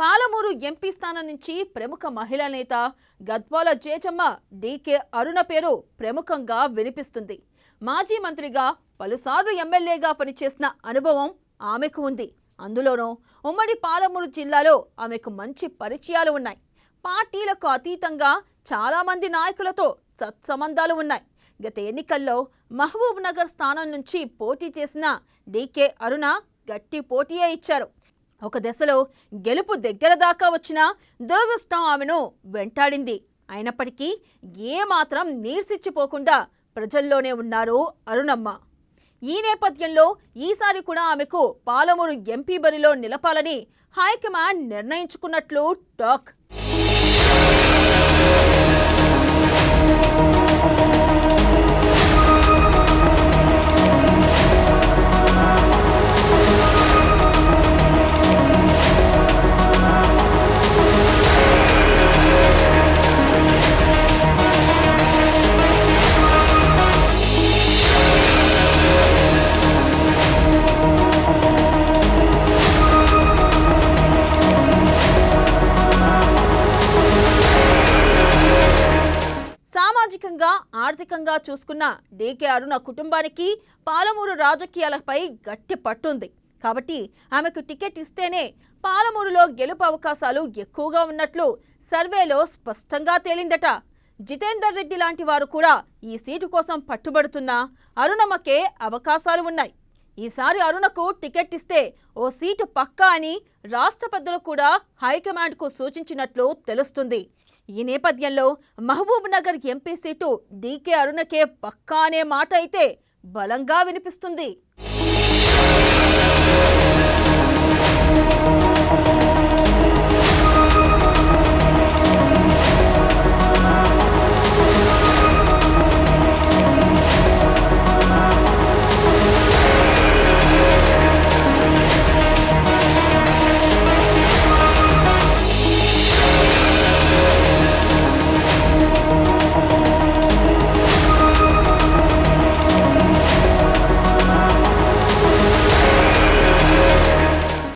Palamuru MP స్థానం నుంచి ప్రముఖ మహిళా నేత గద్వాల జేజమ్మ డీకే అరుణ పేరు ప్రముఖంగా వినిపిస్తుంది. మాజీ మంత్రిగా పలుసార్లు ఎమ్మెల్యేగా పనిచేసిన అనుభవం ఆమెకు ఉంది. అందులోనూ ఉమ్మడి పాలమూరు జిల్లాలో ఆమెకు మంచి పరిచయాలు ఉన్నాయి. పార్టీలకు అతీతంగా చాలా మంది నాయకులతో సత్సంబంధాలు ఉన్నాయి. గత ఎన్నికల్లో మహబూబ్ నగర్ స్థానం నుంచి పోటీ చేసిన డీకే అరుణ గట్టి పోటీయే ఇచ్చారు. ఒక దశలో గెలుపు దగ్గర దాకా వచ్చిన దురదృష్టం ఆమెను వెంటాడింది. అయినప్పటికీ ఏమాత్రం నీర్సిచ్చిపోకుండా ప్రజల్లోనే ఉన్నారు అరుణమ్మ. ఈ నేపథ్యంలో ఈసారి కూడా ఆమెకు పాలమూరు ఎంపీ బరిలో నిలపాలని హైకమాండ్ నిర్ణయించుకున్నట్లు టాక్. సామాజికంగా ఆర్థికంగా చూసుకున్న డీకే అరుణ కుటుంబానికి పాలమూరు రాజకీయాలపై గట్టి పట్టుంది. కాబట్టి ఆమెకు టికెట్ ఇస్తేనే పాలమూరులో గెలుపు అవకాశాలు ఎక్కువగా ఉన్నట్లు సర్వేలో స్పష్టంగా తేలిందట. జితేందర్ రెడ్డి లాంటి వారు కూడా ఈ సీటు కోసం పట్టుబడుతున్నా అరుణమ్మకే అవకాశాలు ఉన్నాయి. ఈసారి అరుణకు టికెట్ ఇస్తే ఓ సీటు పక్కా అని రాష్ట్ర పెద్దలు కూడా హైకమాండ్కు సూచించినట్లు తెలుస్తుంది. ఈ నేపథ్యంలో Mahbubnagar MP seat DK అరుణకే పక్కా అనే మాట అయితే బలంగా వినిపిస్తుంది.